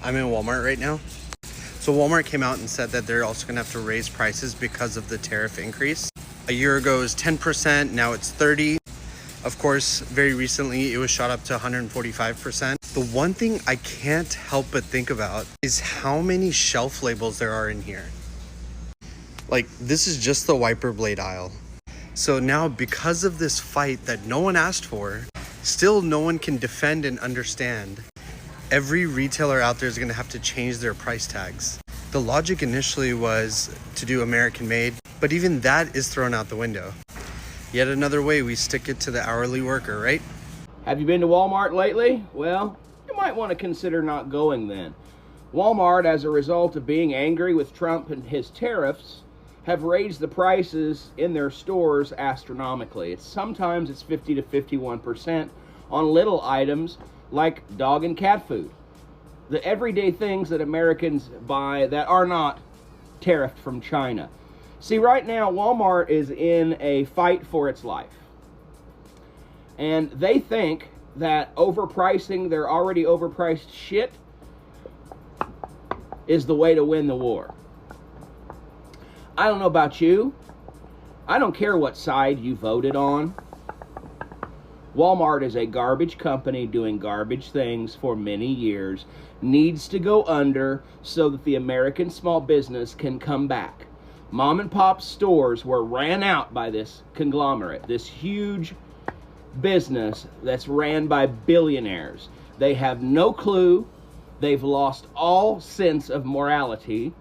I'm in Walmart right now. So Walmart came out and said that they're also gonna have to raise prices because of the tariff increase. A year ago it was 10%, now it's 30%. Of course, very recently it was shot up to 145%. The one thing I can't help but think about is how many shelf labels there are in here. Like, this is just the wiper blade aisle. So now, because of this fight that no one asked for, still no one can defend and understand, every retailer out there is gonna have to change their price tags. The logic initially was to do American made, but even that is thrown out the window. Yet another way we stick it to the hourly worker, right? Have you been to Walmart lately? Well, you might want to consider not going then. Walmart, as a result of being angry with Trump and his tariffs, have raised the prices in their stores astronomically. Sometimes it's 50 to 51% on little items like dog and cat food. The everyday things that Americans buy that are not tariffed from China. See, right now, Walmart is in a fight for its life. And they think that overpricing their already overpriced shit is the way to win the war. I don't know about you. I don't care what side you voted on. Walmart is a garbage company doing garbage things for many years. Needs to go under so that the American small business can come back. Mom and pop stores were ran out by this conglomerate, this huge business that's ran by billionaires. They have no clue. They've lost all sense of morality.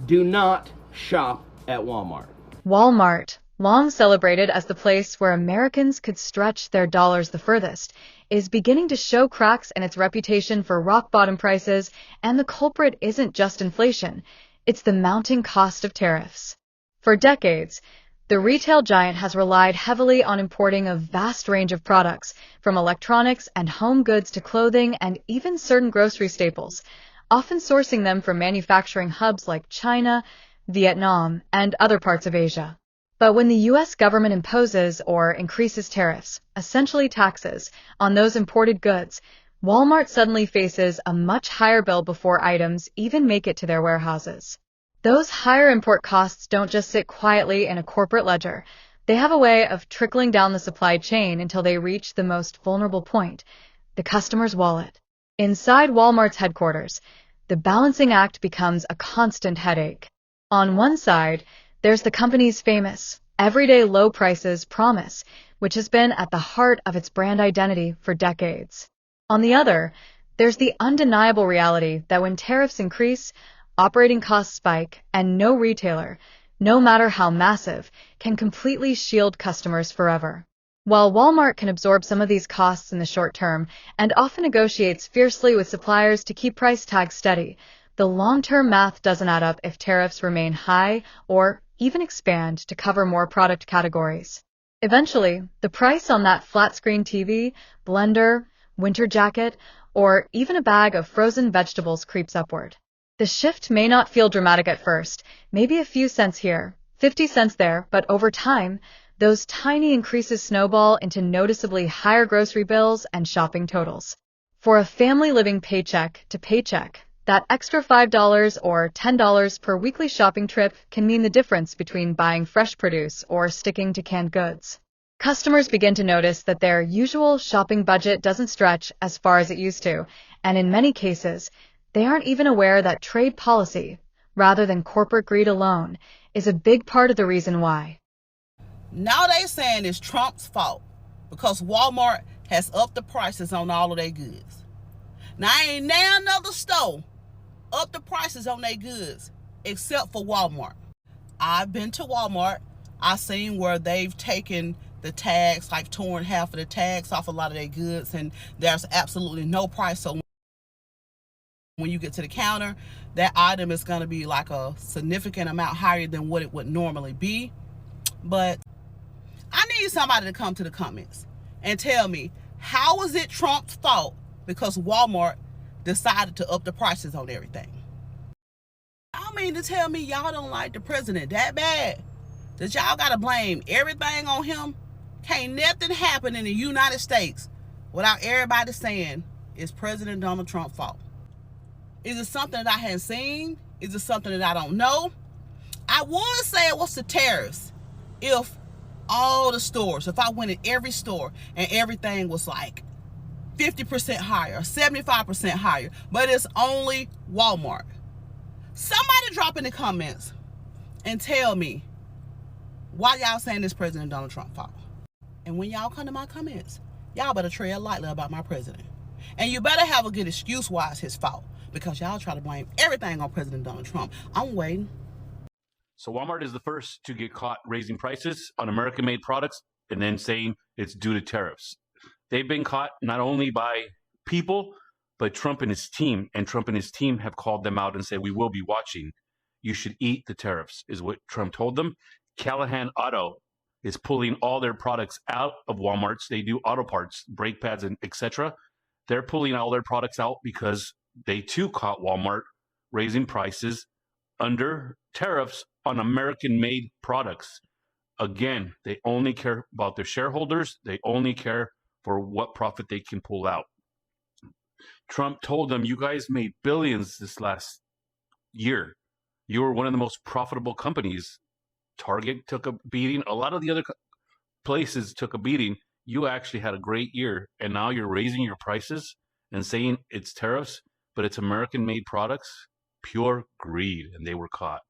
Do not shop at Walmart. Walmart, long celebrated as the place where Americans could stretch their dollars the furthest, is beginning to show cracks in its reputation for rock-bottom prices, and the culprit isn't just inflation. It's the mounting cost of tariffs. For decades, the retail giant has relied heavily on importing a vast range of products, from electronics and home goods to clothing and even certain grocery staples, often sourcing them from manufacturing hubs like China, Vietnam, and other parts of Asia. But when the U.S. government imposes or increases tariffs, essentially taxes, on those imported goods, Walmart suddenly faces a much higher bill before items even make it to their warehouses. Those higher import costs don't just sit quietly in a corporate ledger. They have a way of trickling down the supply chain until they reach the most vulnerable point, the customer's wallet. Inside Walmart's headquarters, the balancing act becomes a constant headache. On one side, there's the company's famous, everyday low prices promise, which has been at the heart of its brand identity for decades. On the other, there's the undeniable reality that when tariffs increase, operating costs spike, and no retailer, no matter how massive, can completely shield customers forever. While Walmart can absorb some of these costs in the short term and often negotiates fiercely with suppliers to keep price tags steady, the long-term math doesn't add up if tariffs remain high or even expand to cover more product categories. Eventually, the price on that flat-screen TV, blender, winter jacket, or even a bag of frozen vegetables creeps upward. The shift may not feel dramatic at first, maybe a few cents here, 50 cents there, but over time, those tiny increases snowball into noticeably higher grocery bills and shopping totals. For a family living paycheck to paycheck, that extra $5 or $10 per weekly shopping trip can mean the difference between buying fresh produce or sticking to canned goods. Customers begin to notice that their usual shopping budget doesn't stretch as far as it used to, and in many cases, they aren't even aware that trade policy, rather than corporate greed alone, is a big part of the reason why. Now they saying it's Trump's fault because Walmart has upped the prices on all of their goods. Now ain't now another store up the prices on their goods except for Walmart. I've been to Walmart. I've seen where they've taken the tags, like torn half of the tags off a lot of their goods, and there's absolutely no price. So when you get to the counter, that item is going to be like a significant amount higher than what it would normally be. But I need somebody to come to the comments and tell me, how is it Trump's fault because Walmart decided to up the prices on everything? I mean to tell me y'all don't like the president that bad that y'all got to blame everything on him? Can't nothing happen in the United States without everybody saying it's President Donald Trump's fault. Is it something that I hadn't seen? Is it something that I don't know? I would say it was the tariffs if all the stores, if I went in every store and everything was like 50% higher, 75% higher, but it's only Walmart. Somebody drop in the comments and tell me why y'all saying this President Donald Trump fault. And when y'all come to my comments, y'all better tread lightly about my president. And you better have a good excuse why it's his fault, because y'all try to blame everything on President Donald Trump. I'm waiting. So Walmart is the first to get caught raising prices on American-made products and then saying it's due to tariffs. They've been caught not only by people, but Trump and his team. And Trump and his team have called them out and said, we will be watching. You should eat the tariffs, is what Trump told them. Callahan Auto is pulling all their products out of Walmart's. They do auto parts, brake pads, and etc. They're pulling all their products out because they too caught Walmart raising prices under tariffs on American-made products. Again, they only care about their shareholders. They only care for what profit they can pull out. Trump told them, you guys made billions this last year. You were one of the most profitable companies. Target took a beating. A lot of the other places took a beating. You actually had a great year, and now you're raising your prices and saying it's tariffs, but it's American-made products. Pure greed, and they were caught.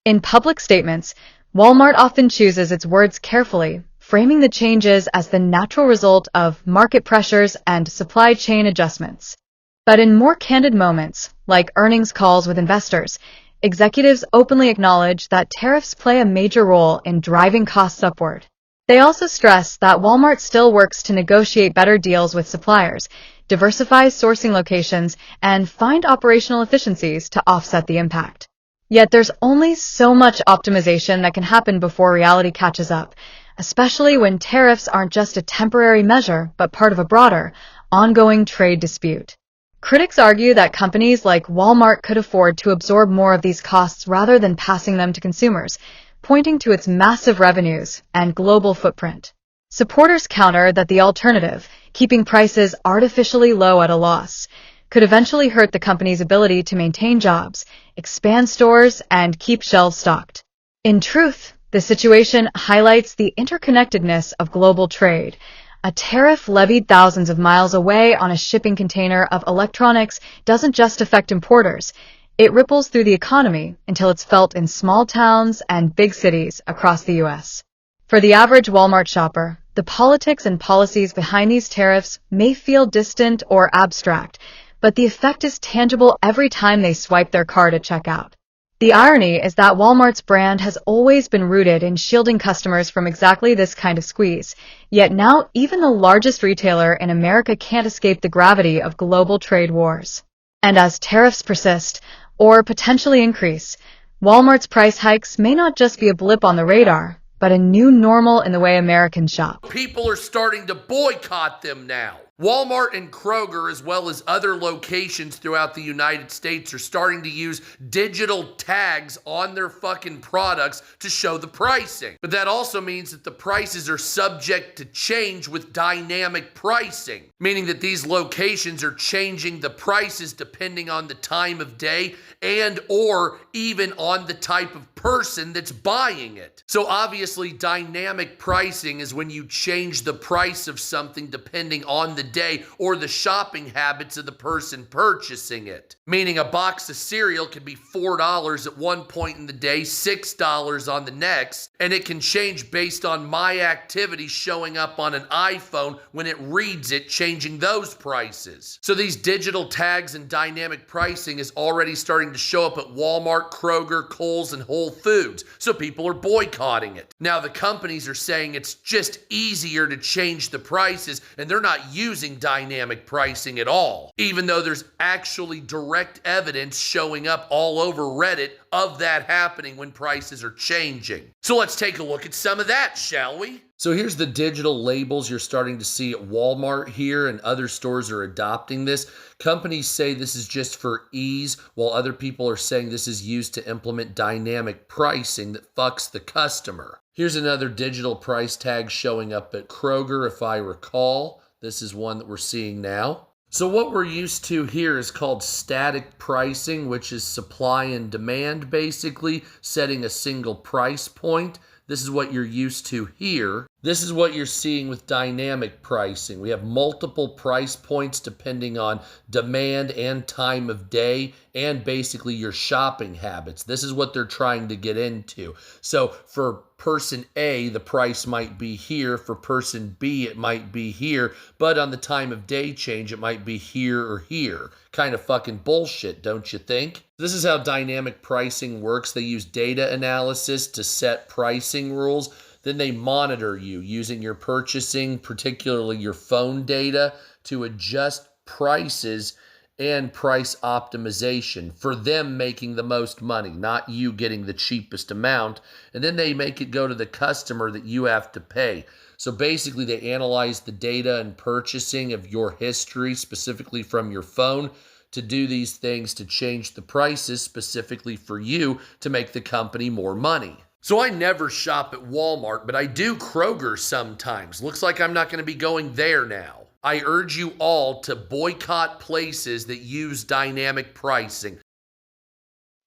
In public statements, Walmart often chooses its words carefully, framing the changes as the natural result of market pressures and supply chain adjustments. But in more candid moments, like earnings calls with investors, executives openly acknowledge that tariffs play a major role in driving costs upward. They also stress that Walmart still works to negotiate better deals with suppliers, diversify sourcing locations, and find operational efficiencies to offset the impact. Yet there's only so much optimization that can happen before reality catches up, especially when tariffs aren't just a temporary measure, but part of a broader, ongoing trade dispute. Critics argue that companies like Walmart could afford to absorb more of these costs rather than passing them to consumers, pointing to its massive revenues and global footprint. Supporters counter that the alternative, keeping prices artificially low at a loss, could eventually hurt the company's ability to maintain jobs, expand stores, and keep shelves stocked. In truth, the situation highlights the interconnectedness of global trade. A tariff levied thousands of miles away on a shipping container of electronics doesn't just affect importers. It ripples through the economy until it's felt in small towns and big cities across the U.S. For the average Walmart shopper, the politics and policies behind these tariffs may feel distant or abstract, but the effect is tangible every time they swipe their card at checkout. The irony is that Walmart's brand has always been rooted in shielding customers from exactly this kind of squeeze, yet now even the largest retailer in America can't escape the gravity of global trade wars. And as tariffs persist, or potentially increase, Walmart's price hikes may not just be a blip on the radar, but a new normal in the way Americans shop. People are starting to boycott them now. Walmart and Kroger, as well as other locations throughout the United States, are starting to use digital tags on their fucking products to show the pricing. But that also means that the prices are subject to change with dynamic pricing, meaning that these locations are changing the prices depending on the time of day and or even on the type of person that's buying it. So obviously dynamic pricing is when you change the price of something depending on the day or the shopping habits of the person purchasing it. Meaning a box of cereal can be $4 at one point in the day, $6 on the next, and it can change based on my activity showing up on an iPhone when it reads it, changing those prices. So these digital tags and dynamic pricing is already starting to show up at Walmart, Kroger, Kohl's, and Whole Foods. So people are boycotting it. Now the companies are saying it's just easier to change the prices and they're not using dynamic pricing at all, even though there's actually direct evidence showing up all over Reddit of that happening when prices are changing. So let's take a look at some of that, shall we? So here's the digital labels you're starting to see at Walmart here, and other stores are adopting this. Companies say this is just for ease, while other people are saying this is used to implement dynamic pricing that fucks the customer. Here's another digital price tag showing up at Kroger, if I recall. This is one that we're seeing now. So what we're used to here is called static pricing, which is supply and demand, basically setting a single price point. This is what you're used to here. This is what you're seeing with dynamic pricing. We have multiple price points depending on demand and time of day and basically your shopping habits. This is what they're trying to get into. So for person A, the price might be here. For person B, it might be here. But on the time of day change, it might be here or here. Kind of fucking bullshit, don't you think? This is how dynamic pricing works. They use data analysis to set pricing rules. Then they monitor you using your purchasing, particularly your phone data, to adjust prices and price optimization for them making the most money, not you getting the cheapest amount. And then they make it go to the customer that you have to pay. So basically they analyze the data and purchasing of your history, specifically from your phone, to do these things to change the prices specifically for you to make the company more money. So I never shop at Walmart, but I do Kroger sometimes. Looks like I'm not going to be going there now. I urge you all to boycott places that use dynamic pricing.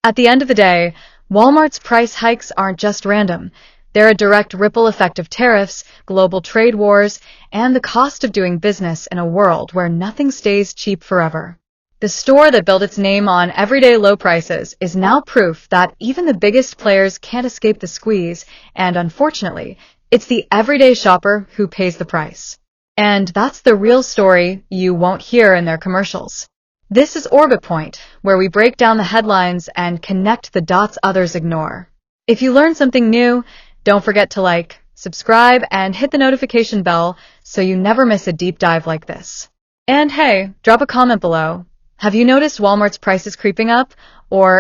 At the end of the day, Walmart's price hikes aren't just random. They're a direct ripple effect of tariffs, global trade wars, and the cost of doing business in a world where nothing stays cheap forever. The store that built its name on everyday low prices is now proof that even the biggest players can't escape the squeeze, and unfortunately, it's the everyday shopper who pays the price. And that's the real story you won't hear in their commercials. This is Orbit Point, where we break down the headlines and connect the dots others ignore. If you learned something new, don't forget to like, subscribe, and hit the notification bell so you never miss a deep dive like this. And hey, drop a comment below. Have you noticed Walmart's prices creeping up? Or